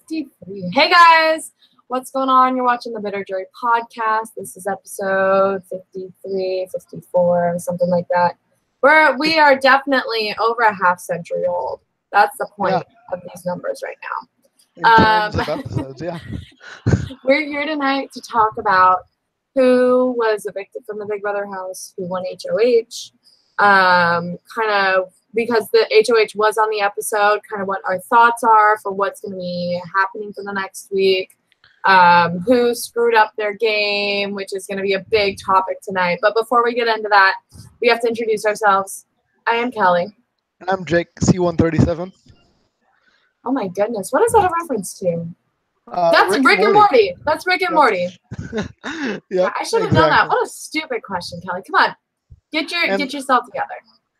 53. Hey guys, what's going on? You're watching the Bitter Jury podcast. This is episode 53, 54, something like that. We are definitely over a half century old. That's the point of these numbers right now. In terms of episodes, yeah. We're here tonight to talk about who was evicted from the Big Brother house, who won HOH, kind of because the HOH was on the episode, kind of what our thoughts are for what's going to be happening for the next week, who screwed up their game, which is going to be a big topic tonight. But before we get into that, we have to introduce ourselves. I am Kelly. And I'm Jake, C137. Oh my goodness, what is that a reference to? That's Rick and Morty. That's Rick and Morty. Yeah, I should have known that. What a stupid question, Kelly. Come on, get yourself together.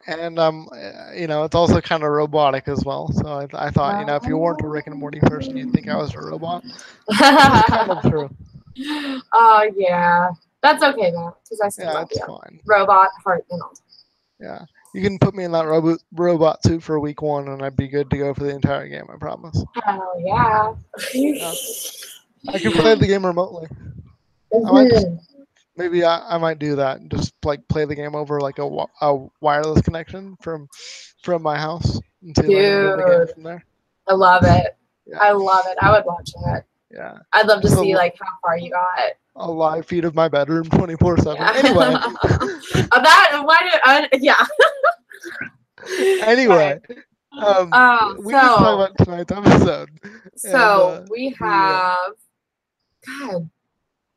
And it's also kind of robotic as well. So I thought, if you weren't a Rick and Morty person, you'd think I was a robot. Which is kind of true. Oh yeah, that's okay though, because I still love you. Fine. Robot, heart, and all. Yeah, you can put me in that robot suit for week 1, and I'd be good to go for the entire game. I promise. Hell yeah. I can play the game remotely. Maybe I might do that and just like play the game over like a wireless connection from my house and see the game from there. I love it. Yeah. I love it. I would watch that. Yeah. I'd love to see like how far you got. A live feed of my bedroom 24/7. Yeah. Anyway. Anyway. We can talk about tonight's episode. So we have God.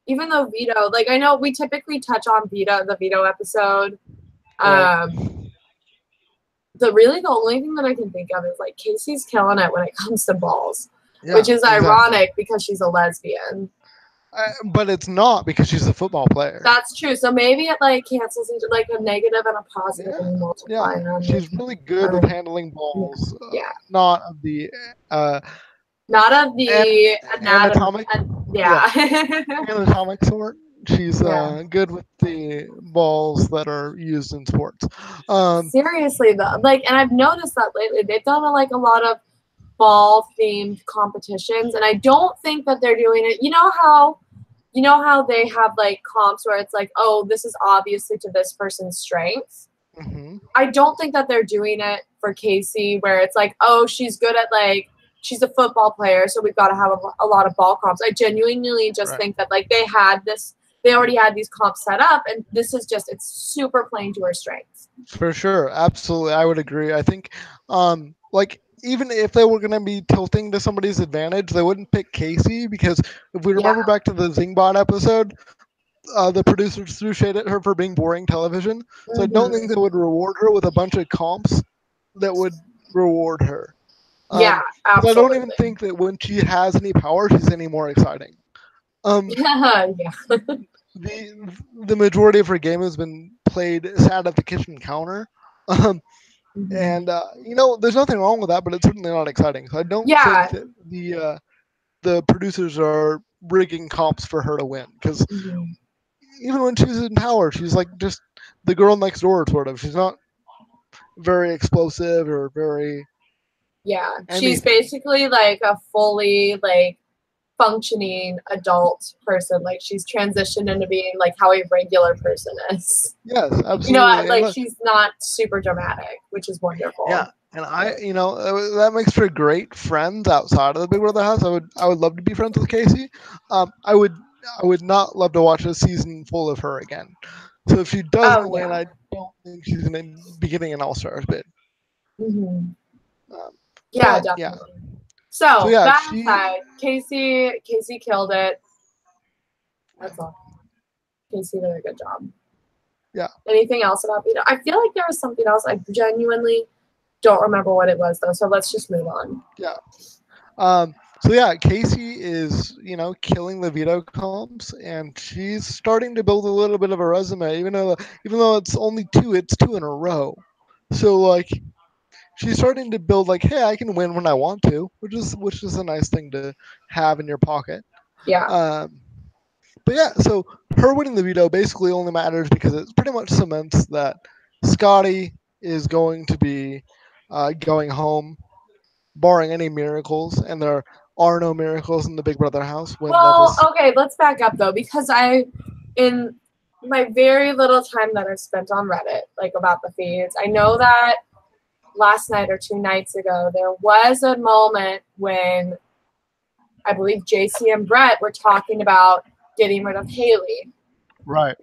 Even though Vito, like I know we typically touch on the Vito episode. The only thing that I can think of is like Casey's killing it when it comes to balls, which is ironic because she's a lesbian. But it's not because she's a football player. That's true. So maybe it like cancels into like a negative and a positive and multiplying. Yeah, she's really good at handling balls. Not of the anatomic. Anatomic sort. She's good with the balls that are used in sports. Seriously though, like, and I've noticed that lately they've done a lot of ball themed competitions, and I don't think that they're doing it. You know how they have like comps where it's like, oh, this is obviously to this person's strength. Mm-hmm. I don't think that they're doing it for Casey, where it's like, oh, she's good at like. She's a football player, so we've got to have a lot of ball comps. I genuinely just think that like they already had these comps set up, and this is just it's super playing to her strengths. For sure, absolutely, I would agree. I think, like even if they were going to be tilting to somebody's advantage, they wouldn't pick Casey because if we remember back to the Zingbot episode, the producers threw shade at her for being boring television. So I don't think they would reward her with a bunch of comps that would reward her. Absolutely. I don't even think that when she has any power, she's any more exciting. The majority of her game has been played sat at the kitchen counter. And, there's nothing wrong with that, but it's certainly not exciting. So I don't think that the producers are rigging comps for her to win. Because even when she's in power, she's like just the girl next door, sort of. She's not very explosive or very... Yeah, she's basically like a fully like functioning adult person. Like she's transitioned into being like how a regular person is. Yes, absolutely. Like she's not super dramatic, which is wonderful. Yeah, and that makes for great friends outside of the Big Brother house. I would love to be friends with Casey. I would not love to watch a season full of her again. So if she doesn't win, I don't think she's going to be getting an All-Stars bid. Mm-hmm. Definitely. Yeah. So that aside, Casey killed it. That's all. Casey did a good job. Yeah. Anything else about Vito? I feel like there was something else. I genuinely don't remember what it was though. So let's just move on. Yeah. Casey is, killing the Vito comps, and she's starting to build a little bit of a resume, even though it's only 2, it's 2 in a row. So like she's starting to build like, hey, I can win when I want to, which is a nice thing to have in your pocket. Yeah. So her winning the veto basically only matters because it pretty much cements that Scotty is going to be going home, barring any miracles, and they're are no miracles in the Big Brother house when Well, levels. okay, let's back up though, because in my very little time that I spent on Reddit, like about the feeds, I know that last night or 2 nights ago, there was a moment when I believe JC and Brett were talking about getting rid of Haley, Right.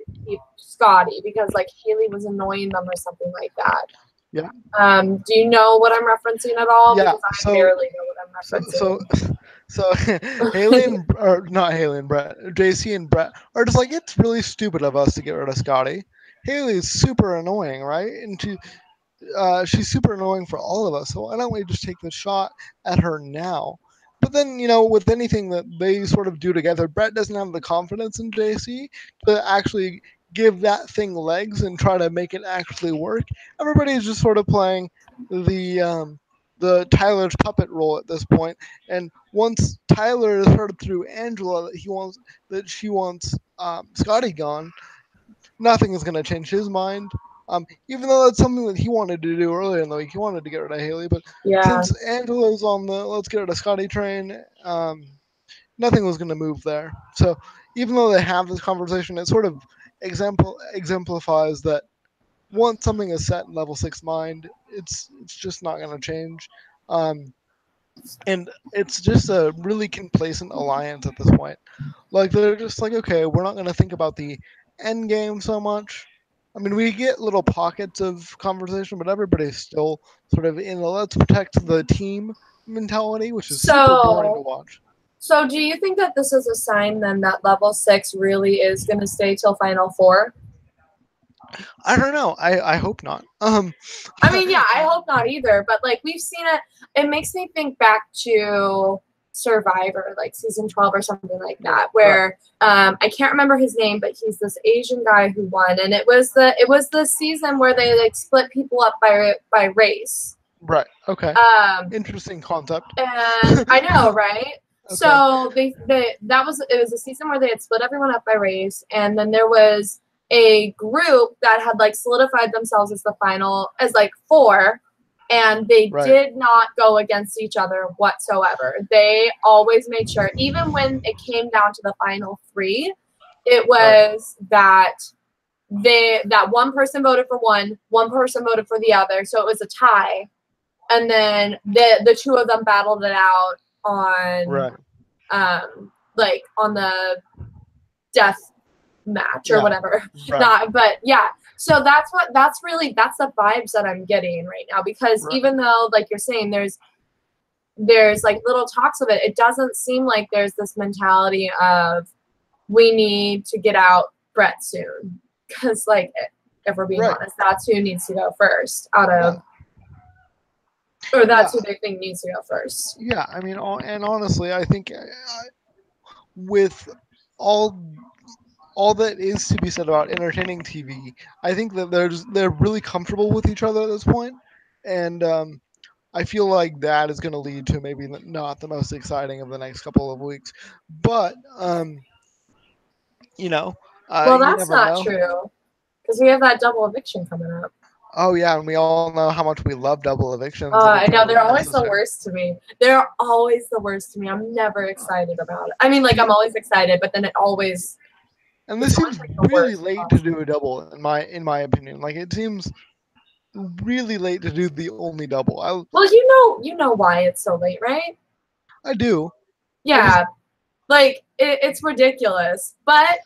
Scotty, because like Haley was annoying them or something like that. Yeah. Do you know what I'm referencing at all? Yeah. Because I barely know what So I'm so referencing. so Haley and or not Haley and Brett, JC and Brett are just like, it's really stupid of us to get rid of Scotty. Haley is super annoying, right? And she's super annoying for all of us. So why don't we just take the shot at her now? But then, with anything that they sort of do together, Brett doesn't have the confidence in JC to actually give that thing legs and try to make it actually work. Everybody's just sort of playing the Tyler's puppet role at this point. And once Tyler has heard through Angela that she wants Scotty gone, nothing is going to change his mind. Even though that's something that he wanted to do earlier in the week, he wanted to get rid of Haley. But Yeah. since Angela's on the let's get rid of Scotty train, nothing was going to move there. So even though they have this conversation, it sort of exemplifies that once something is set in level 6 mind, it's just not going to change. Um, and it's just a really complacent alliance at this point. Like they're just like, okay, we're not going to think about the end game so much. I mean, we get little pockets of conversation, but everybody's still sort of in the let's protect the team mentality, which is super boring to watch. So do you think that this is a sign then that level 6 really is going to stay till Final Four? I don't know. I hope not. I mean, yeah, I hope not either. But like we've seen it, it makes me think back to Survivor, like season 12 or something like that, where I can't remember his name, but he's this Asian guy who won, and it was the season where they like split people up by race. Right. Okay. Interesting concept. And I know, right? Okay. So it was a season where they had split everyone up by race, and then there was a group that had like solidified themselves as as like 4, and they did not go against each other whatsoever. They always made sure, even when it came down to the final 3, it was that one person voted for one person voted for the other, so it was a tie, and then the 2 of them battled it out on like on the death match or whatever. But yeah, so that's the vibes that I'm getting right now, because even though like you're saying there's like little talks of it, it doesn't seem like there's this mentality of we need to get out Brett soon, because like if we're being honest, that's who needs to go first out of or that's who they think needs to go first. Yeah, I mean, and honestly, I think with all that is to be said about entertaining TV, I think that they're really comfortable with each other at this point, and I feel like that is going to lead to maybe not the most exciting of the next couple of weeks, but well, that's not true, because we have that double eviction coming up. Oh yeah, and we all know how much we love double evictions. I know, they're always the worst to me. They're always the worst to me. I'm never excited about it. I mean, like I'm always excited, but then it always. And this seems really late to do a double, in my opinion. Like it seems really late to do the only double. Well, you know why it's so late, right? I do. Yeah, like it's ridiculous, but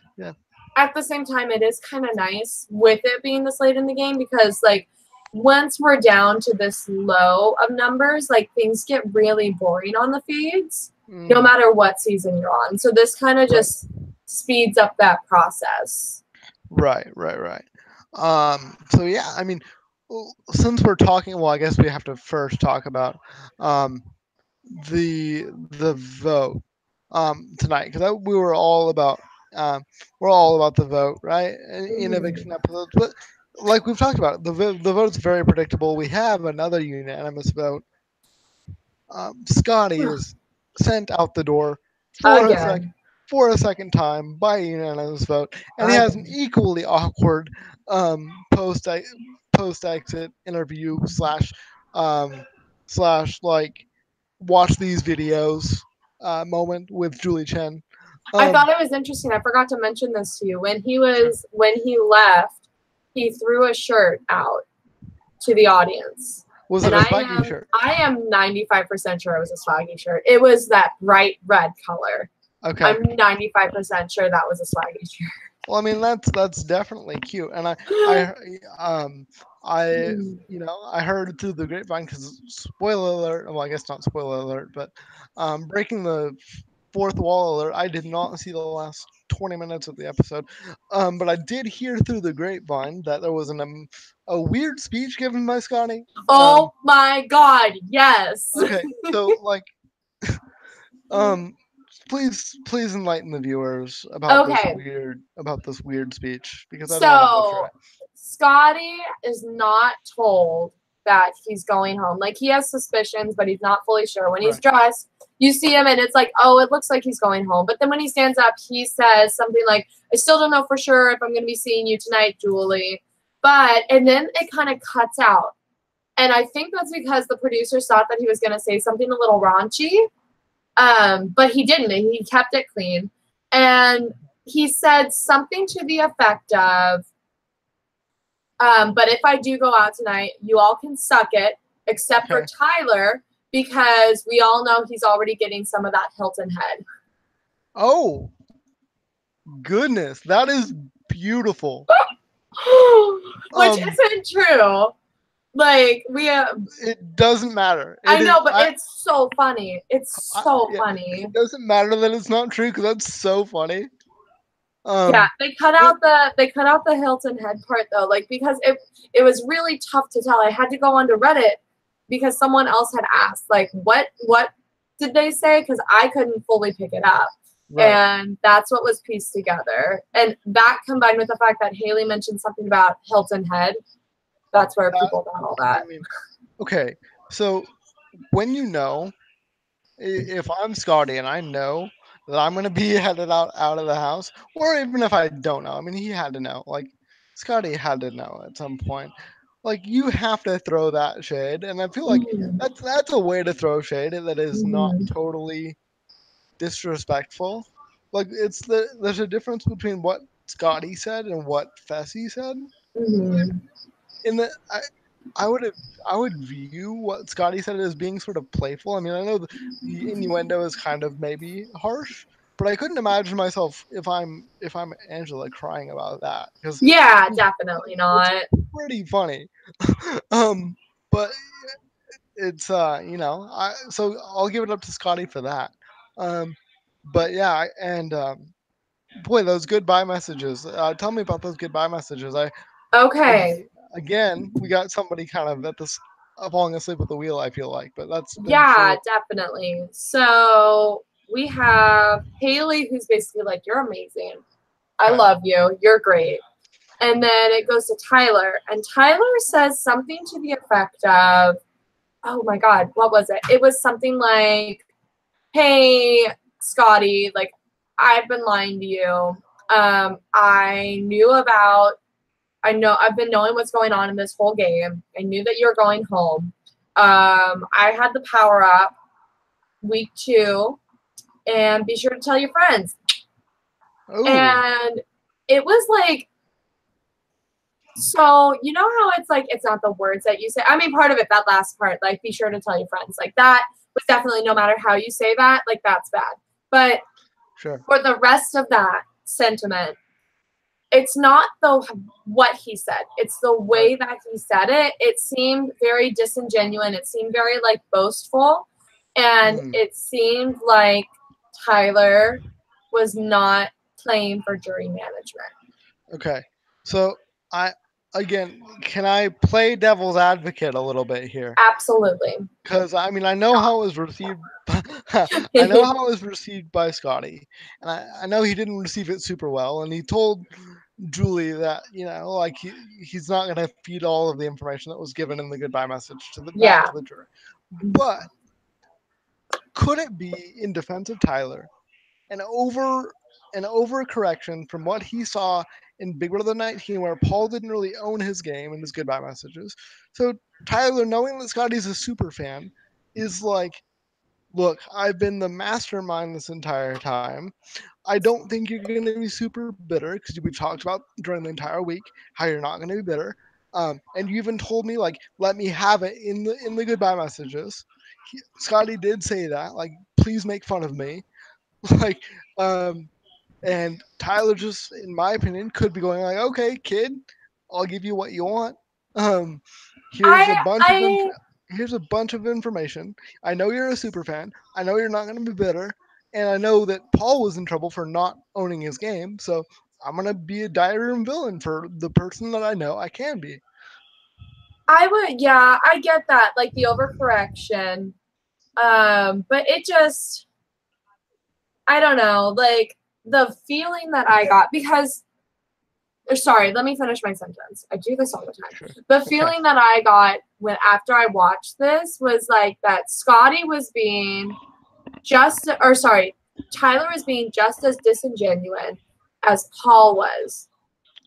at the same time, it is kind of nice with it being this late in the game, because like once we're down to this low of numbers, like things get really boring on the feeds, no matter what season you're on. So this kind of just speeds up that process. Right. So yeah, I mean, since we're talking, well, I guess we have to first talk about the vote tonight, because we were all about the vote, right? In eviction episodes, but like we've talked about, the vote's very predictable. We have another unanimous vote. Scotty is sent out the door for a second time by a unanimous vote, and he has an equally awkward post exit interview slash like watch these videos moment with Julie Chen. I thought it was interesting. I forgot to mention this to you. When he left, he threw a shirt out to the audience. Was it a Swaggy shirt? I am 95% sure it was a Swaggy shirt. It was that bright red color. Okay. I'm 95% sure that was a Swaggy shirt. Well, I mean that's definitely cute, and I heard through the grapevine, because spoiler alert. Well, I guess not spoiler alert, but breaking the fourth wall alert. I did not see the last 20 minutes of the episode, but I did hear through the grapevine that there was a weird speech given by Scotty. Oh my God! Yes. Okay, so like, please enlighten the viewers about this weird speech, because I don't want to butcher it. Scotty is not told that he's going home. Like, he has suspicions, but he's not fully sure. When he's dressed, you see him and it's like, oh, it looks like he's going home. But then when he stands up, he says something like, I still don't know for sure if I'm going to be seeing you tonight, Julie. And then it kind of cuts out. And I think that's because the producers thought that he was going to say something a little raunchy. But he didn't. He kept it clean. And he said something to the effect of, but if I do go out tonight, you all can suck it, except for Tyler, because we all know he's already getting some of that Hilton head. Oh, goodness. That is beautiful. Which isn't true. Like, it doesn't matter. I know, but it's so funny. It's so funny. It doesn't matter that it's not true, because that's so funny. Yeah, they cut out the Hilton head part though, like, because it was really tough to tell. I had to go onto Reddit because someone else had asked, like, what did they say? Because I couldn't fully pick it up. Right. And that's what was pieced together. And that combined with the fact that Haley mentioned something about Hilton head, that's where people got all that. I mean, okay, so when if I'm Scotty and I know that I'm going to be headed out of the house, or even if I don't know, I mean, he had to know. Like, Scotty had to know at some point. Like, you have to throw that shade, and I feel like that's a way to throw shade that is not totally disrespectful. Like, there's a difference between what Scotty said and what Fessy said. In the I would view what Scotty said as being sort of playful. I mean, I know the innuendo is kind of maybe harsh, but I couldn't imagine myself if I'm Angela crying about that. Yeah, definitely not. It's pretty funny. But it's so I'll give it up to Scotty for that. But yeah, and boy, those goodbye messages. Tell me about those goodbye messages. Again, we got somebody kind of at this falling asleep at the wheel, I feel like, but that's definitely. So we have Haley, who's basically like, you're amazing. I love you. You're great. And then it goes to Tyler, and Tyler says something to the effect of, oh my God, what was it? It was something like, hey, Scotty, like, I've been lying to you. I've been knowing what's going on in this whole game. I knew that you're going home. I had the power up week 2, and be sure to tell your friends. Ooh. And it was like, so you know how it's like, it's not the words that you say. I mean, part of it, that last part, like, be sure to tell your friends, like, that was definitely, no matter how you say that, like, that's bad. But for the rest of that sentiment, it's not what he said. It's the way that he said it. It seemed very disingenuous. It seemed very, like, boastful. And it seemed like Tyler was not playing for jury management. Okay. So can I play devil's advocate a little bit here? Absolutely. Because I mean, I know how it was received. I know how it was received by Scotty, and I know he didn't receive it super well. And he told Julie that, like, he's not going to feed all of the information that was given in the goodbye message to the jury. But could it be, in defense of Tyler, an overcorrection from what he saw in Big Brother 19, where Paul didn't really own his game in his goodbye messages? So Tyler, knowing that Scotty's a super fan, is like, look, I've been the mastermind this entire time. I don't think you're going to be super bitter because we've talked about during the entire week how you're not going to be bitter. And you even told me like, let me have it in the goodbye messages. Scotty did say that, like, please make fun of me, like, and Tyler just, in my opinion, could be going like, okay, kid, I'll give you what you want. Um, here's a I bunch of I here's a bunch of information. I know you're a super fan. I know you're not going to be bitter, and I know that Paul was in trouble for not owning his game. So I'm going to be a diary villain for the person that I know I can be. I would, yeah, I get that, like the overcorrection. But it just, I don't know, like the feeling that I got because, or sorry, let me finish my sentence. I do this all the time. Sure. The Okay. feeling that I got when after I watched this was like that Scotty was being just, or sorry, Tyler was being just as disingenuous as Paul was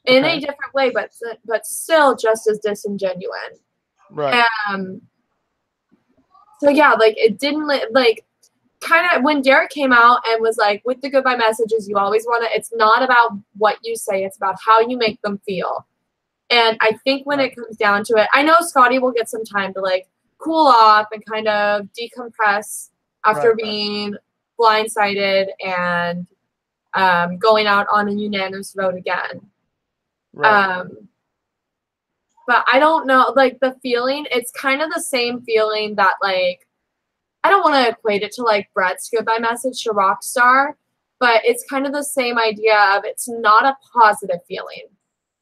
in a Okay. different way, but still just as disingenuous. Right. Um, so yeah, like it didn't like kind of when Derek came out and was like, with the goodbye messages, you always want to, it's not about what you say, it's about how you make them feel. And I think when Right. it comes down to it, I know Scotty will get some time to like cool off and kind of decompress after Right. being blindsided and going out on a unanimous vote again. Right. Um, but I don't know, like the feeling, it's kind of the same feeling that like, I don't want to equate it to like Brett's goodbye message to Rockstar, but it's kind of the same idea of it's not a positive feeling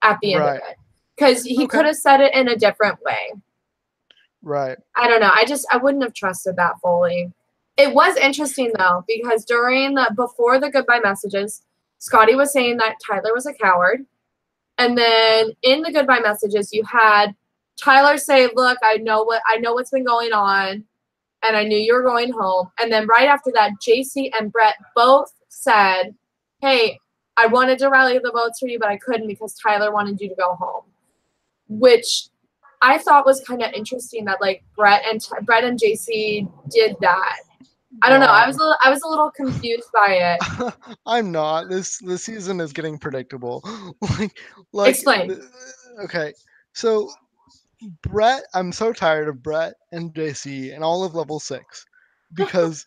at the end of Right. it. Because he Okay. could have said it in a different way. Right. I don't know. I wouldn't have trusted that fully. It was interesting though, because before the goodbye messages, Scotty was saying that Tyler was a coward. And then in the goodbye messages, you had Tyler say, look, I know what's been going on, and I knew you were going home. And then right after that, JC and Brett both said, hey, I wanted to rally the votes for you, but I couldn't because Tyler wanted you to go home. Which I thought was kind of interesting that like Brett and JC did that. I don't know. Wow. I was a little confused by it. I'm not. This season is getting predictable. like like Explain. the, okay. So Brett, I'm so tired of Brett and JC and all of level 6 because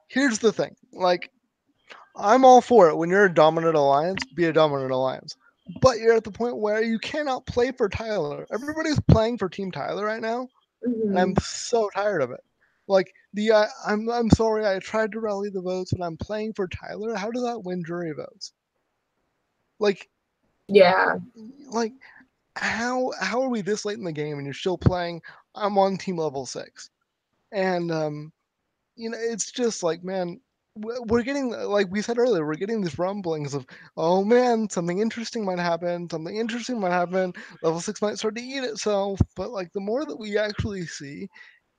here's the thing. Like I'm all for it when you're a dominant alliance, be a dominant alliance. But you're at the point where you cannot play for Tyler. Everybody's playing for Team Tyler right now, and I'm Mm-hmm. so tired of it. Like I'm sorry, I tried to rally the votes, but I'm playing for Tyler. How does that win jury votes? Like Yeah. like how are we this late in the game and you're still playing? I'm on team level 6, and it's just like, man, we're getting, like we said earlier, we're getting these rumblings of, oh man, something interesting might happen, something interesting might happen, level 6 might start to eat itself. But like the more that we actually see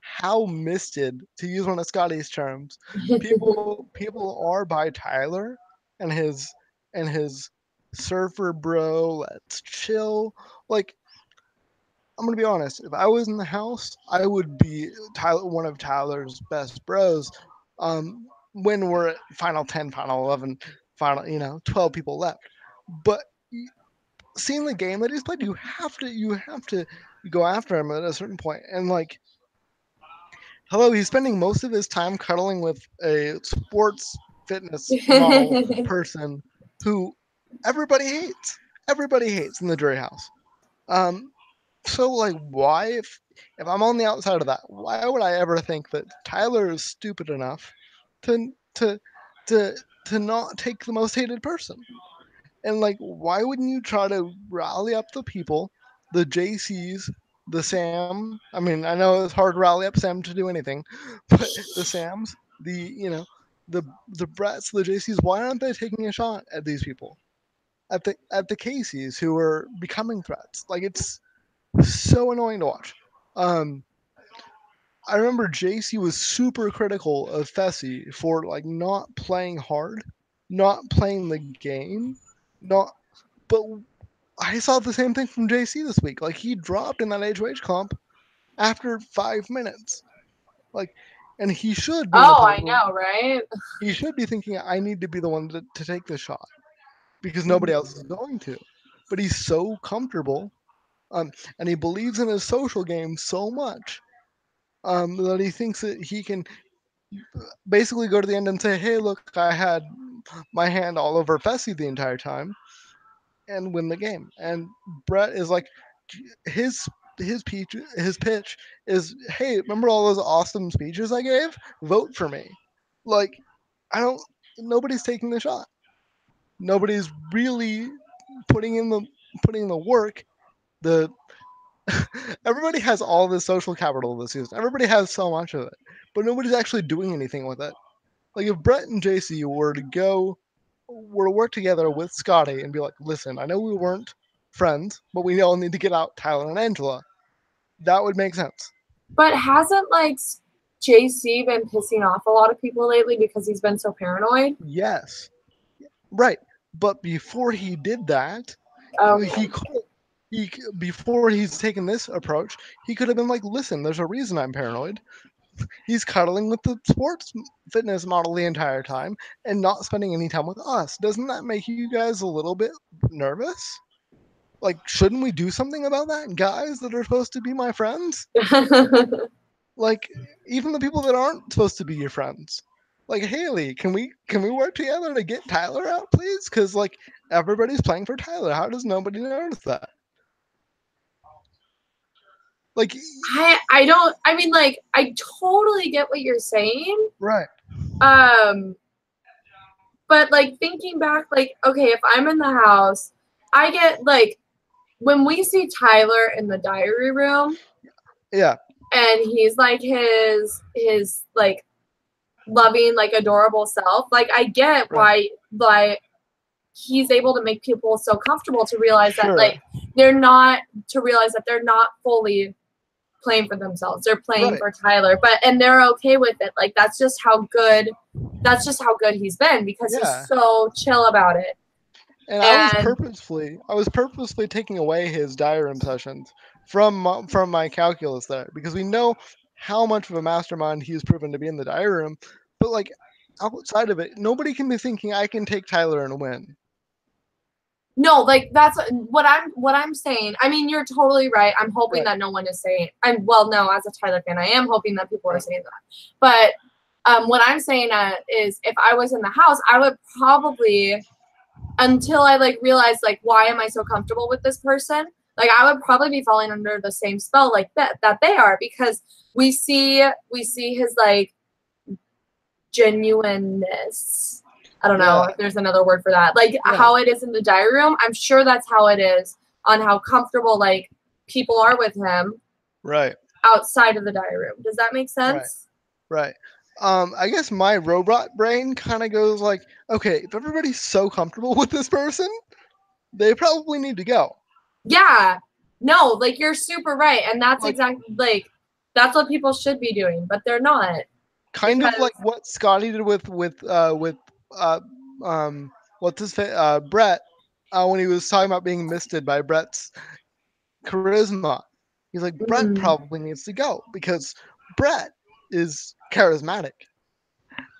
how misted, to use one of Scotty's terms, people are by Tyler and his surfer bro, let's chill. Like, I'm gonna be honest. If I was in the house, I would be one of Tyler's best bros. When we're at final 10, final 11, final 12 people left. But seeing the game that he's played, you have to go after him at a certain point. And like, hello, he's spending most of his time cuddling with a sports fitness model person who everybody hates. Everybody hates in the jury house. Um, So like, why if I'm on the outside of that, why would I ever think that Tyler is stupid enough to to to to not take the most hated person? And like, why wouldn't you try to rally up the people, the JCs, the Sam? I mean, I know it's hard to rally up Sam to do anything, but the Sams, the Bretts, the JCs, why aren't they taking a shot at these people? At the Caseys who are becoming threats? Like, it's so annoying to watch. Um, I remember JC was super critical of Fessy for like not playing hard, not playing the game, not. But I saw the same thing from JC this week. Like he dropped in that HOH comp after 5 minutes. Like And he should be in the Oh, I point where know, right? he should be thinking, I need to be the one to take this shot because nobody else is Mhm. going to. But he's so comfortable, and he believes in his social game so much that he thinks that he can basically go to the end and say, "Hey, look, I had my hand all over Fessy the entire time," and win the game. And Brett is like, his his pitch is, "Hey, remember all those awesome speeches I gave? Vote for me." Like, I don't. Nobody's taking the shot. Nobody's really putting in the work. The Everybody has all this social capital this season. Everybody has so much of it, but nobody's actually doing anything with it. Like if Brett and JC were to work together with Scotty and be like, listen, I know we weren't friends, but we all need to get out Tyler and Angela. That would make sense. But hasn't like JC been pissing off a lot of people lately because he's been so paranoid? Yes, right. But before he did that, Okay. he could before he's taken this approach, he could have been like, listen, there's a reason I'm paranoid. He's cuddling with the sports fitness model the entire time and not spending any time with us. Doesn't that make you guys a little bit nervous? Like, shouldn't we do something about that, guys that are supposed to be my friends? Like, even the people that aren't supposed to be your friends. Like Haley, can we work together to get Tyler out, please? Because like everybody's playing for Tyler. How does nobody notice that? Like, I don't, I mean, like, I totally get what you're saying. right? Um, but like thinking back, like, okay, if I'm in the house, I get like when we see Tyler in the diary room Yeah, and he's like his like loving, like adorable self, like I get right. why like he's able to make people so comfortable to realize that Sure. like to realize that they're not fully playing for themselves. They're playing Right. for Tyler, and they're okay with it. Like that's just how good he's been because he's Yeah. so chill about it. And And I was purposefully taking away his diary sessions from my calculus there because we know how much of a mastermind he's proven to be in the diary room, but like outside of it, nobody can be thinking I can take Tyler and win. no, like that's what I'm saying. I mean, you're totally right. I'm hoping Right. that no one is saying. And well, no, as a Tyler fan, I am hoping that people are Right. saying that. But what I'm saying is, if I was in the house, I would probably, until I like realize like why am I so comfortable with this person, like I would probably be falling under the same spell like that they are, because we see his like genuineness. I don't know Yeah. if there's another word for that. Like Yeah. how it is in the diary room. I'm sure that's how it is on how comfortable like people are with him Right. outside of the diary room. Does that make Right. sense? Right. I guess my robot brain kind of goes like, okay, if everybody's so comfortable with this person, they probably need to go. Yeah. No, like you're super right. And that's Like, exactly like that's what people should be doing, but they're not. kind of like what Scotty did with uh what's his Brett when he was talking about being misted by Brett's charisma. He's like, Brett probably needs to go because Brett is charismatic.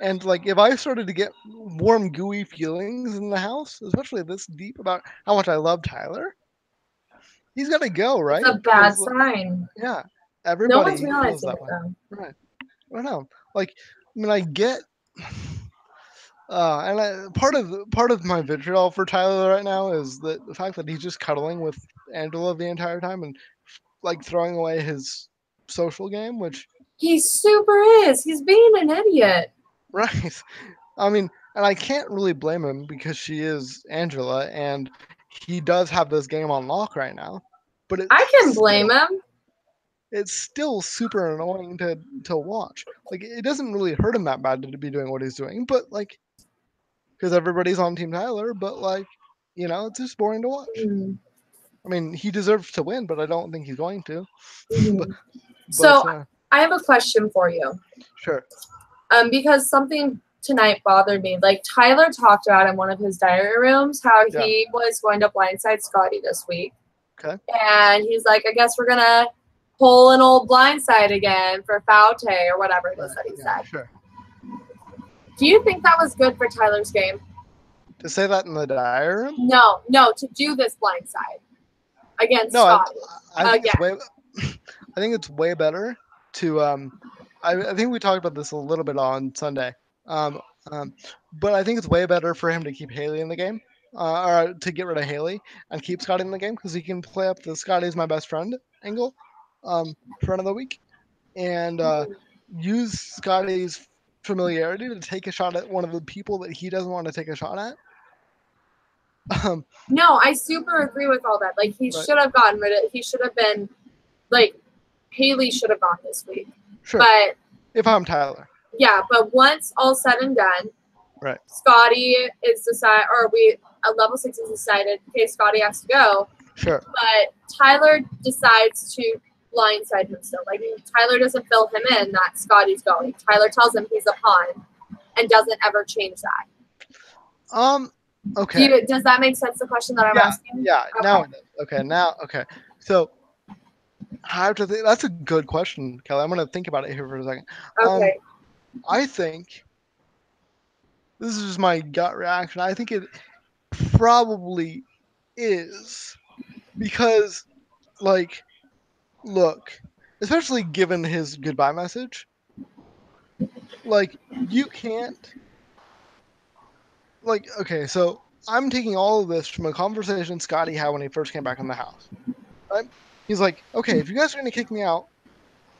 And like if I started to get warm, gooey feelings in the house, especially this deep about how much I love Tyler, he's gotta go, It's right? a bad Because sign. yeah, No one's everybody feels realizing that it way. though. Right. I don't know. Like I mean I get part of my vitriol for Tyler right now is that the fact that he's just cuddling with Angela the entire time and like throwing away his social game, which He super is. He's being an idiot. right. I mean, and I can't really blame him because she is Angela and he does have this game on lock right now. But I can blame him. it's still super annoying to watch. Like it doesn't really hurt him that bad to be doing what he's doing, but like because everybody's on Team Tyler, but like, it's just boring to watch. Mm-hmm. I mean, he deserves to win, but I don't think he's going to. Mm-hmm. but So I have a question for you. Sure. Because something tonight bothered me. Like Tyler talked about in one of his diary rooms how he was going to blindside Scotty this week. Okay. And he's like, I guess we're gonna pull an old blindside again for Faute or whatever it is that he said. Sure. Do you think that was good for Tyler's game? To say that in the diary room? No, to do this blindside against Scotty. I think it's way. I think it's way better to. I think we talked about this a little bit on Sunday. But I think it's way better for him to keep Haley in the game, or to get rid of Haley and keep Scotty in the game because he can play up the Scotty's my best friend angle, for another week, and use Scotty's familiarity to take a shot at one of the people that he doesn't want to take a shot at. No, I super agree with all that. Like, he should have gotten rid of. He should have been, like, Haley should have gone this week. Sure. But if I'm Tyler. Yeah, but once all said and done, right. Scotty is decided, or level 6 is decided. Okay, Scotty has to go. Sure. But Tyler decides to blindside him still. Like, Tyler doesn't fill him in that Scotty's going. Tyler tells him he's a pawn, and doesn't ever change that. Okay. Does that make sense? The question that I'm asking. Yeah. Okay. Now it does. Okay. So I have to think. That's a good question, Kelly. I'm going to think about it here for a second. Okay. I think this is just my gut reaction. I think it probably is because, like, look, especially given his goodbye message, like, you can't. Like, okay, so I'm taking all of this from a conversation Scotty had when he first came back in the house. Right? He's like, okay, if you guys are gonna kick me out,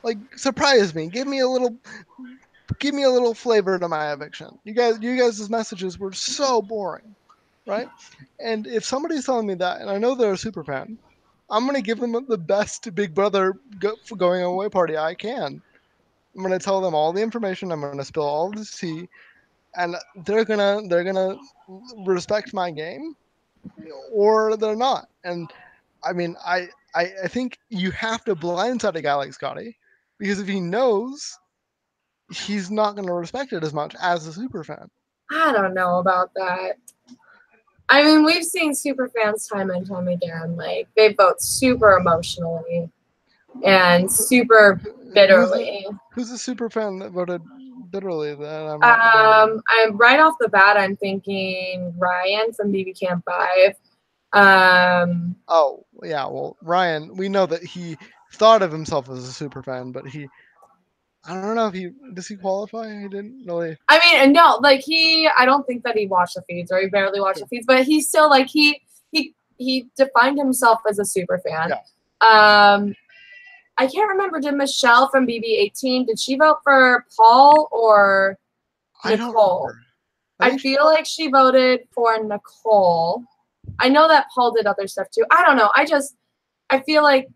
like, surprise me, give me a little flavor to my eviction. You guys' messages were so boring, right? And if somebody's telling me that, and I know they're a super fan, I'm gonna give them the best Big Brother going away party I can. I'm gonna tell them all the information. I'm gonna spill all the tea, and they're gonna respect my game, or they're not. And I mean, I think you have to blindside a guy like Scotty, because if he knows, he's not going to respect it as much as a super fan. I don't know about that. I mean, we've seen super fans time and time again. Like, they vote super emotionally and super bitterly. Who's a super fan that voted bitterly? Then I'm right off the bat. I'm thinking Ryan from BB Camp 5. Oh yeah, well, Ryan, we know that he thought of himself as a super fan, but I don't know if does he qualify? He didn't really. I mean, no, like, I don't think that he watched the feeds, or he barely watched the feeds, but he's still, like, he defined himself as a super fan. Yeah. I can't remember, did Michelle from BB18, did she vote for Paul or Nicole? I feel like she voted for Nicole. I know that Paul did other stuff too. I don't know. I feel like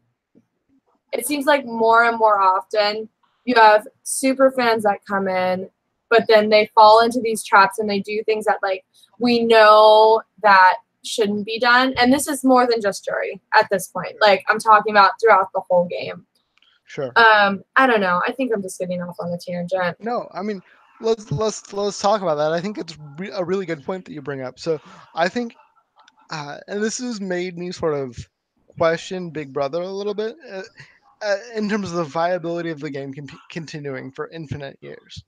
it seems like more and more often you have super fans that come in, but then they fall into these traps and they do things that, like, we know that shouldn't be done. And this is more than just jury at this point. Like, I'm talking about throughout the whole game. Sure. I don't know. I think I'm just getting off on a tangent. No, I mean, let's talk about that. I think it's a really good point that you bring up. So I think, and this has made me sort of question Big Brother a little bit, in terms of the viability of the game continuing for infinite years,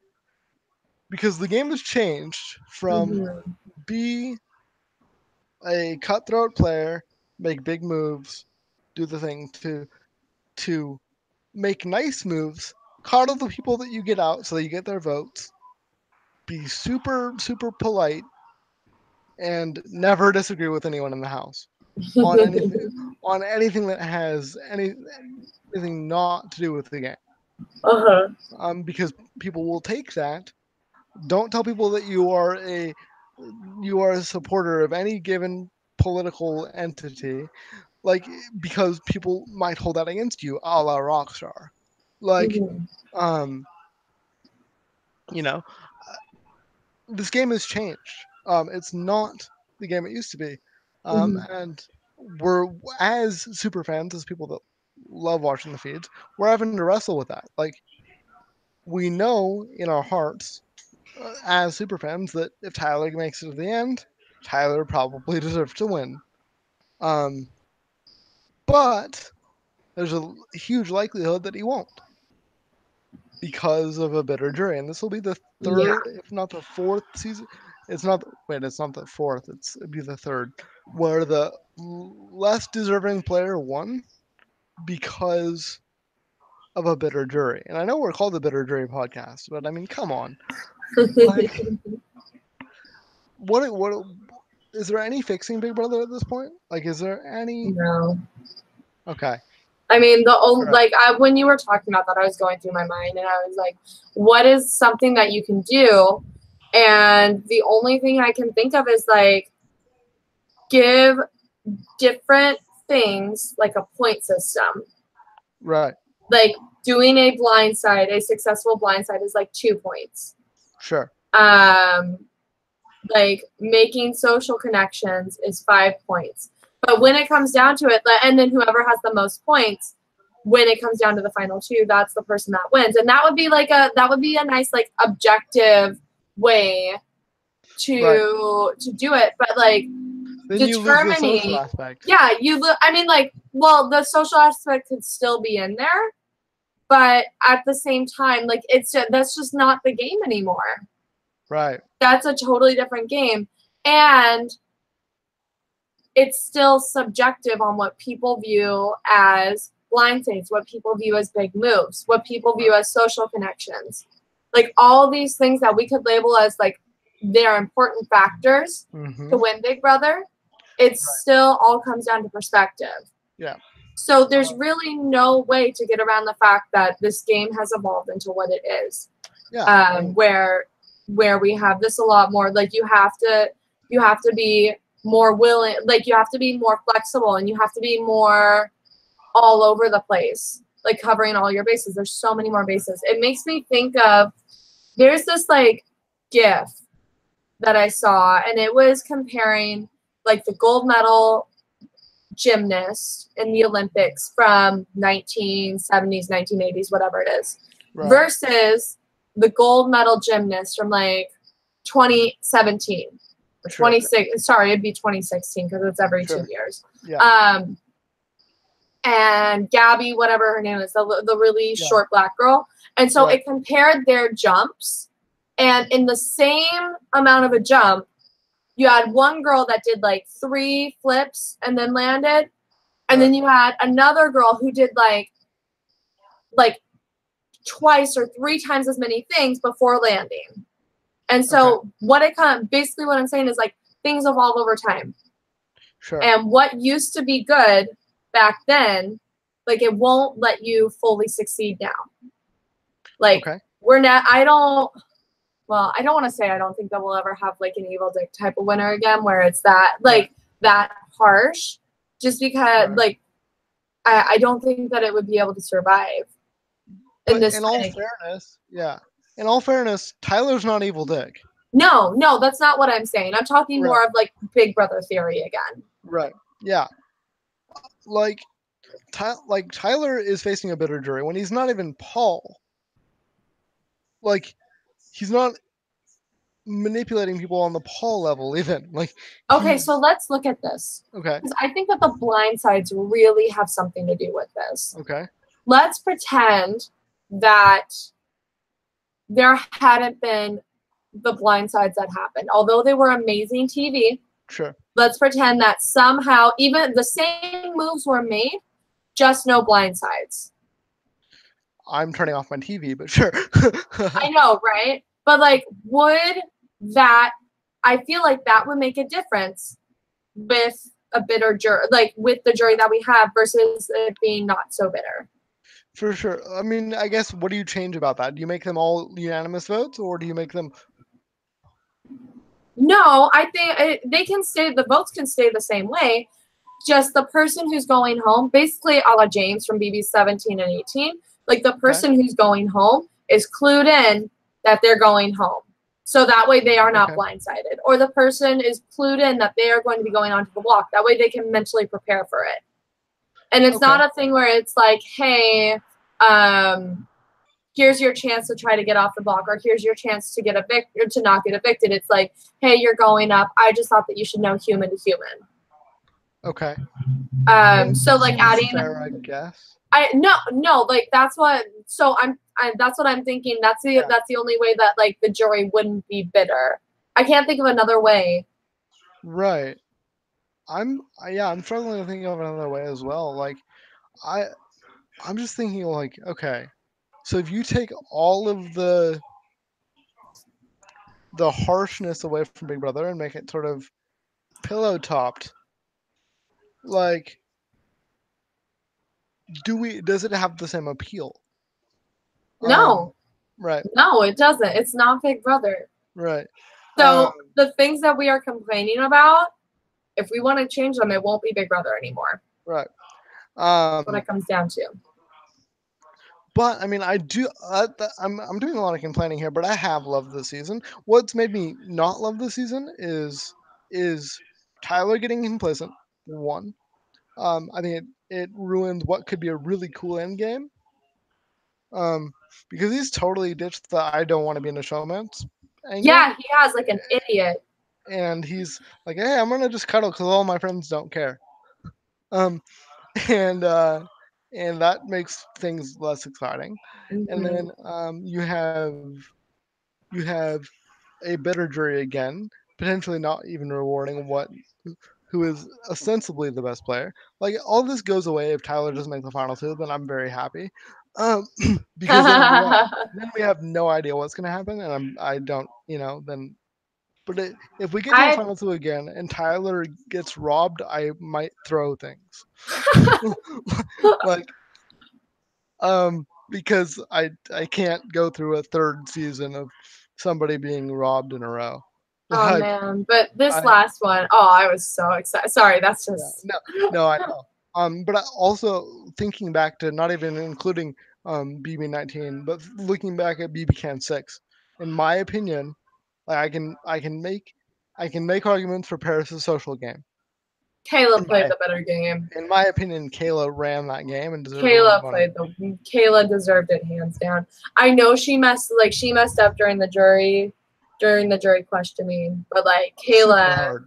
because the game has changed from be a cutthroat player, make big moves, do the thing, to make nice moves, coddle the people that you get out so that you get their votes, be super polite, and never disagree with anyone in the house on anything that has anything not to do with the game. Because people will take that. Don't tell people that you are a supporter of any given political entity, like, because people might hold that against you, a la Rockstar. Like, this game has changed. It's not the game it used to be. And we're, as super fans, as people that love watching the feeds, we're having to wrestle with that. Like, we know in our hearts, as super fans, that if Tyler makes it to the end, Tyler probably deserves to win. But there's a huge likelihood that he won't because of a bitter jury. And this will be the third, if not the fourth season. It's not the fourth. It'd be the third, where the less deserving player won because of a bitter jury. And I know we're called the Bitter Jury Podcast, but I mean, come on. Like, what is there any fixing Big Brother at this point? Like, is there any? No. Okay. I mean, the old when you were talking about that, I was going through my mind, and I was like, what is something that you can do? And the only thing I can think of is like give different things like a point system. Right. Like doing a blindside, a successful blindside is like 2 points. Sure. Like making social connections is 5 points. But when it comes down to it, and then whoever has the most points, when it comes down to the final two, that's the person that wins. And that would be a nice like objective way to do it. But like then you lose the social aspect. Yeah, I mean, like, well, the social aspect could still be in there, but at the same time, like that's just not the game anymore. Right. That's a totally different game. And it's still subjective on what people view as blind states, what people view as big moves, what people view as social connections. Like all these things that we could label as like they're important factors to win Big Brother, it still all comes down to perspective. Yeah. So there's really no way to get around the fact that this game has evolved into what it is. Yeah. Where we have this a lot more, like you have to be more willing, like you have to be more flexible, and you have to be more all over the place, like covering all your bases. There's so many more bases. It makes me think of, there's this like GIF that I saw, and it was comparing like the gold medal gymnast in the Olympics from 1970s, 1980s, whatever it is, versus the gold medal gymnast from like 2017 or 26. Sorry, it'd be 2016 because it's every 2 years. Yeah. And Gabby, whatever her name is, the really short black girl. And so it compared their jumps, and in the same amount of a jump, you had one girl that did like 3 flips and then landed, and then you had another girl who did like twice or 3 times as many things before landing. And so basically what I'm saying is like things evolve over time. Sure. And what used to be good back then, like it won't let you fully succeed now. Like we're not, I don't want to say I don't think that we'll ever have like an evil dick type of winner again where it's that like that harsh, just because like I don't think that it would be able to survive. But in all fairness, Tyler's not evil dick. No, that's not what I'm saying. I'm talking more of like Big Brother theory again. Right. Yeah. Like Tyler is facing a bitter jury when he's not even Paul. Like he's not manipulating people on the Paul level even. Like okay, so let's look at this. Okay. Because I think that the blind sides really have something to do with this. Okay. Let's pretend that there hadn't been the blind sides that happened. Although they were amazing TV. Sure. Let's pretend that somehow even the same moves were made, just no blind sides. I'm turning off my TV, but sure. I know, right? But like, I feel like that would make a difference with a bitter jury, like with the jury that we have versus it being not so bitter. For sure. I mean, I guess, what do you change about that? Do you make them all unanimous votes, or do you make them... No, I think the votes can stay the same way. Just the person who's going home, basically a la James from BB 17 and 18, like the person who's going home is clued in that they're going home. So that way they are not blindsided. Or the person is clued in that they are going to be going onto the block. That way they can mentally prepare for it. And it's not a thing where it's like, hey, here's your chance to try to get off the block, or here's your chance to get evicted or to not get evicted. It's like, hey, you're going up. I just thought that you should know human to human. Okay. So like fair, I guess. No, like that's what. So that's what I'm thinking. That's the only way that like the jury wouldn't be bitter. I can't think of another way. Right. I'm struggling to think of another way as well. Like I'm just thinking like, okay, so if you take all of the harshness away from Big Brother and make it sort of pillow topped, like does it have the same appeal? No. Right. No, it doesn't. It's not Big Brother. Right. So the things that we are complaining about, if we want to change them, it won't be Big Brother anymore. Right. That's what it comes down to. But I mean, I do. I'm doing a lot of complaining here, but I have loved this season. What's made me not love this season is Tyler getting complacent. One, I think it ruined what could be a really cool end game. Because he's totally ditched the I don't want to be in a showman's angle. Yeah, he has like an idiot. And he's like, hey, I'm gonna just cuddle because all my friends don't care. And that makes things less exciting. Mm-hmm. And then you have a better jury again, potentially not even rewarding who is ostensibly the best player. Like all this goes away if Tyler doesn't make the final two, then I'm very happy. Because then we have no idea what's going to happen, and I don't, then. But if we get to the final two again and Tyler gets robbed, I might throw things. Like, because I can't go through a third season of somebody being robbed in a row. Oh man, but this last one, I was so excited. Sorry, that's just no, I know. But I also thinking back to not even including BB19, but looking back at BB Can 6, in my opinion, like I can make arguments for Paris' social game. Kayla played the better game. In my opinion, Kayla ran that game and deserved Kayla deserved it hands down. I know she messed up during the jury questioning, but like Kayla,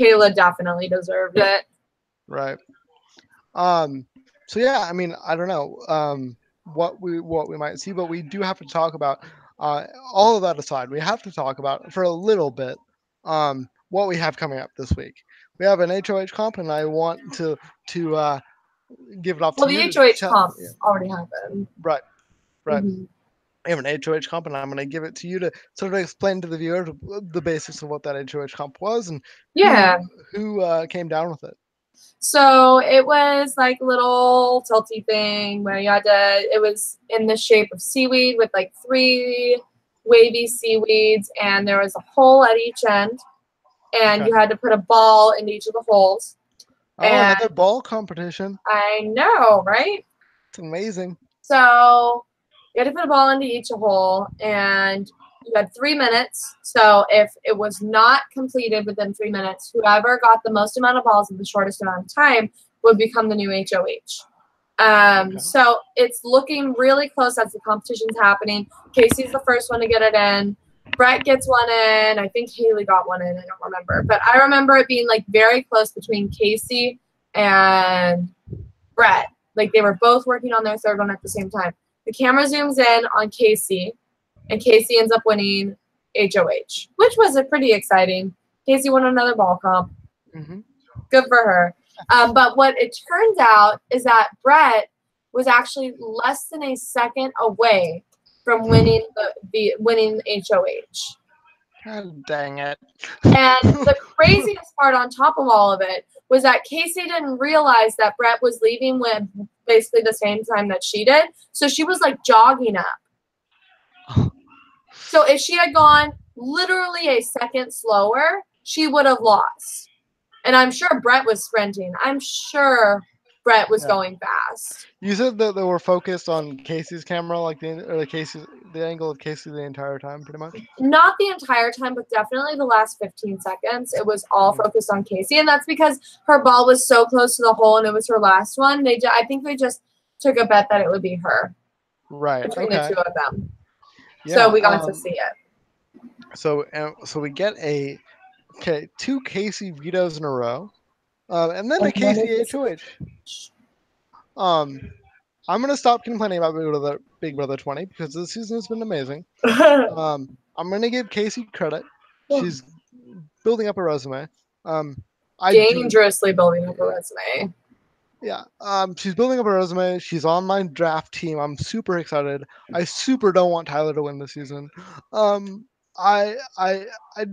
Kayla definitely deserved it. Right. So yeah, I mean, I don't know what we might see, but we do have to talk about all of that aside. We have to talk about for a little bit what we have coming up this week. We have an HOH comp, and I want to give it off to you. Well, the HOH comp already happened. Right. Mm-hmm. We have an HOH comp, and I'm going to give it to you to sort of explain to the viewer the basics of what that HOH comp was and who came down with it. So it was like a little tilty thing where it was in the shape of seaweed with like 3 wavy seaweeds, and there was a hole at each end, and you had to put a ball in each of the holes. Oh, another ball competition. I know, right? It's amazing. So you had to put a ball into each hole, and you had 3 minutes. So if it was not completed within 3 minutes, whoever got the most amount of balls in the shortest amount of time would become the new HOH. So it's looking really close as the competition's happening. Casey's the first one to get it in. Brett gets one in. I think Haley got one in. I don't remember. But I remember it being like very close between Casey and Brett. Like they were both working on their third one at the same time. The camera zooms in on Casey, and Casey ends up winning HOH, which was pretty exciting. Casey won another ball comp. Mm-hmm. Good for her. But what it turns out is that Brett was actually less than a second away from winning the winning HOH. God dang it. And the craziest part on top of all of it was that Casey didn't realize that Brett was leaving with basically the same time that she did. So she was like jogging up. So if she had gone literally a second slower, she would have lost. And I'm sure Brett was sprinting. I'm sure Brett was going fast. You said that they were focused on Casey's camera, like the angle of Casey the entire time, pretty much. Not the entire time, but definitely the last 15 seconds. It was all focused on Casey, and that's because her ball was so close to the hole, and it was her last one. I think they just took a bet that it would be her. Right. Between the two of them. Yeah, so we got to see it. So we get 2 Casey vetoes in a row, and then a Casey HOH. I'm gonna stop complaining about Big Brother 20 because this season has been amazing. I'm gonna give Casey credit. She's building up a resume. I do. Dangerously building up a resume. Yeah. She's building up a resume. She's on my draft team. I'm super excited. I super don't want Tyler to win this season. Um, I I I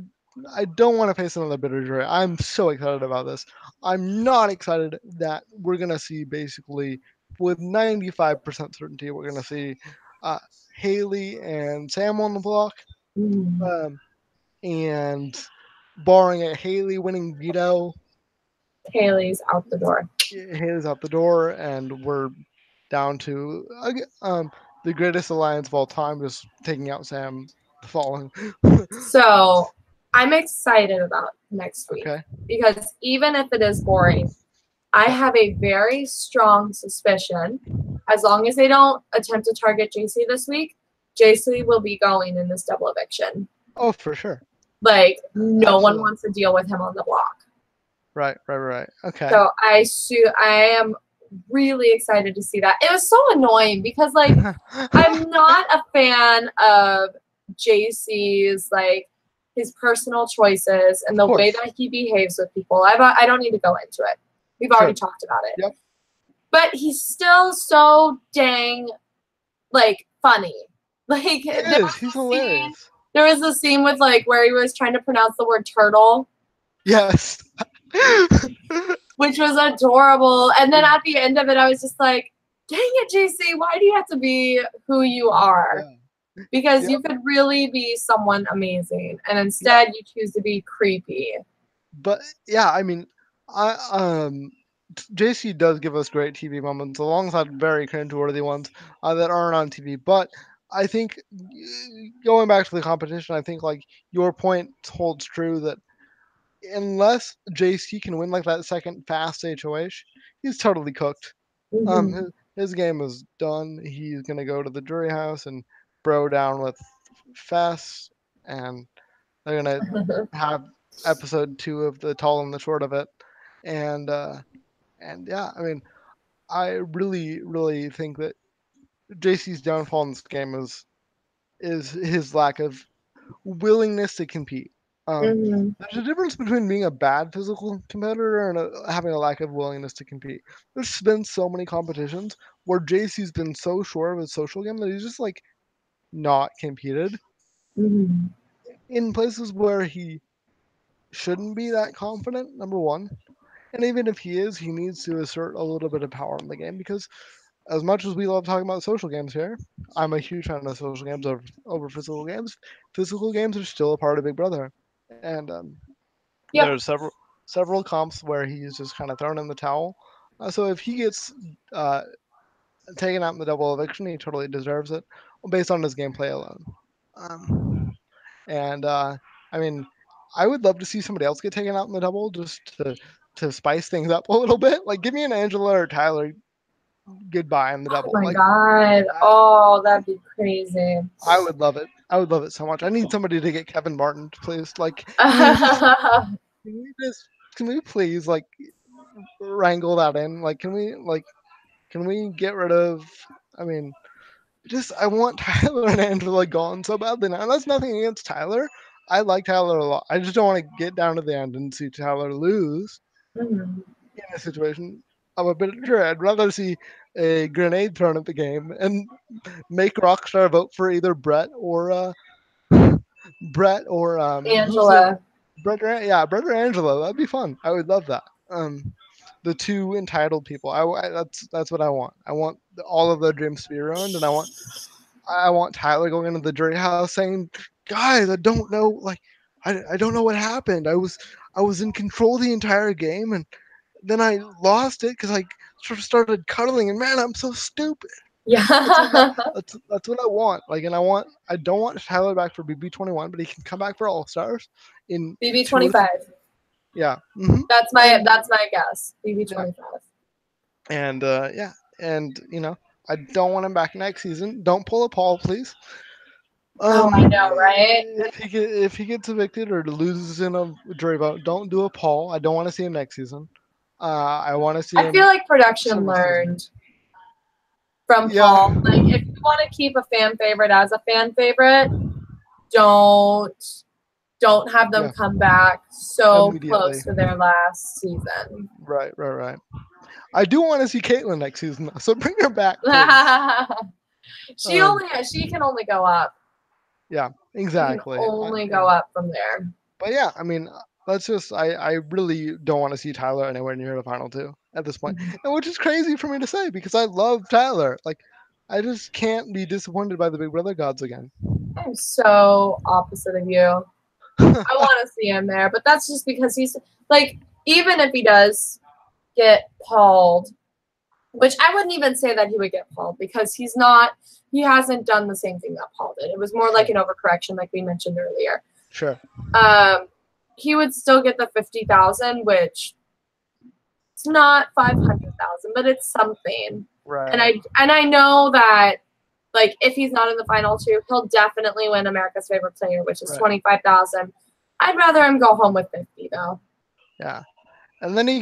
I don't want to face another bitter jury. I'm so excited about this. I'm not excited that we're gonna see basically with 95% certainty we're gonna see uh, Haley and Sam on the block. Mm. And barring a Haley winning veto, Haley's out the door. Haley's out the door, and we're down to the greatest alliance of all time, just taking out Sam falling. So I'm excited about next week Okay. because even if it is boring, I have a very strong suspicion, as long as they don't attempt to target JC this week, JC will be going in this double eviction. Oh, for sure. Like, no one Absolutely. wants to deal with him on the block. Right. Okay. So I am really excited to see that. It was so annoying because, like, I'm not a fan of JC's, like, his personal choices and the way that he behaves with people. I don't need to go into it. We've already talked about it. Yep. But he's still so dang, like, funny. Like, He's hilarious. There was a scene with, like, where he was trying to pronounce the word turtle. Yes. Which was adorable. And then at the end of it, I was just like, dang it, JC, why do you have to be who you are? Yeah. Because you could really be someone amazing. And instead you choose to be creepy. But yeah, I mean, JC does give us great TV moments alongside very cringeworthy ones that aren't on TV. But I think going back to the competition, I think like your point holds true that unless JC can win like that second fast HOH, he's totally cooked. Mm-hmm. His game is done. He's gonna go to the jury house and bro down with Fess, and they're gonna have episode 2 of the tall and the short of it, and yeah, I mean, I really think that JC's downfall in this game is his lack of willingness to compete. There's a difference between being a bad physical competitor and having a lack of willingness to compete. There's been so many competitions where JC's been so sure of his social game that he's just like not competed in places where he shouldn't be that confident. Number one, and even if he is, he needs to assert a little bit of power in the game because as much as we love talking about social games here, I'm a huge fan of social games over physical games. Physical games are still a part of Big Brother, and there's several comps where he's just kind of thrown in the towel. So if he gets taken out in the double eviction, he totally deserves it based on his gameplay alone. And I mean, I would love to see somebody else get taken out in the double just to spice things up a little bit. Like, give me an Angela or Tyler goodbye in the double. Oh my like, God. That'd be crazy. I would love it. I would love it so much. I need somebody to get Kevin Martin, please. Like, can we please like wrangle that in? Like, can we get rid of? I mean, I want Tyler and Angela gone so badly now. And that's nothing against Tyler. I like Tyler a lot. I just don't want to get down to the end and see Tyler lose in a situation of a bit of dread. I'd rather see a grenade thrown at the game and make Rockstar vote for either Brett or Angela. Brett or Angela. That'd be fun. I would love that. The two entitled people. That's what I want. I want all of their dreams to be ruined, and I want Tyler going into the jury house saying, "Guys, I don't know. Like, I don't know what happened. I was in control the entire game, and then I lost it because I sort of started cuddling, and man, I'm so stupid." Yeah. That's what I want. Like, and I don't want Tyler back for BB21, but he can come back for All Stars in BB25. Yeah. That's my guess. BB25. And yeah, and I don't want him back next season. Don't pull a Paul, please. I know, right? If he gets evicted or loses in a jury vote, don't do a Paul. I don't want to see him next season. I want to see him. I feel like production learned. from Paul. Like, if you want to keep a fan favorite as a fan favorite, don't have them come back so close to their last season. Right. I do want to see Caitlyn next season, so bring her back. She can only go up. Yeah, exactly. She can only go up from there. But yeah, I mean, I really don't want to see Tyler anywhere near the final two at this point, and which is crazy for me to say because I love Tyler. Like, I just can't be disappointed by the Big Brother gods again. I'm so opposite of you. I want to see him there, but that's just because he's like, even if he does get palled, which I wouldn't even say that he would get palled because he hasn't done the same thing that Paul did. It was more like an overcorrection, like we mentioned earlier. Sure. He would still get the 50,000, which it's not 500,000, but it's something. Right. And I know that, like, if he's not in the final two, he'll definitely win America's Favorite Player, which is 25,000. I'd rather him go home with 50 though. Yeah. And then he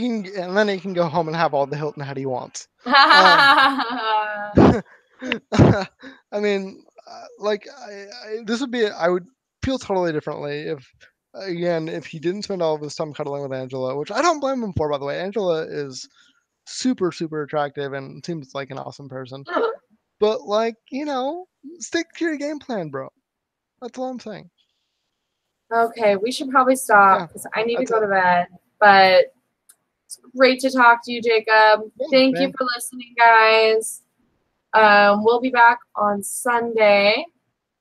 can go home and have all the Hilton Head he wants. I mean, like I would feel totally differently if he didn't spend all of his time cuddling with Angela, which I don't blame him for, by the way. Angela is super, super attractive and seems like an awesome person. But like, stick to your game plan, bro. That's all I'm saying. Okay, we should probably stop because I need to go to bed. But it's great to talk to you, Jacob. Thank you for listening, guys. We'll be back on Sunday.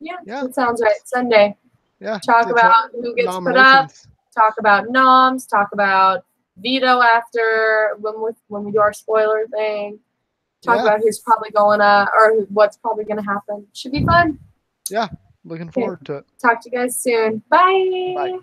Yeah, that sounds right. Sunday. Yeah. Talk about who gets put up. Talk about noms. Talk about veto after when we do our spoiler thing. Talk about who's probably going to or what's probably going to happen. Should be fun. Yeah, looking forward to it. Talk to you guys soon. Bye. Bye.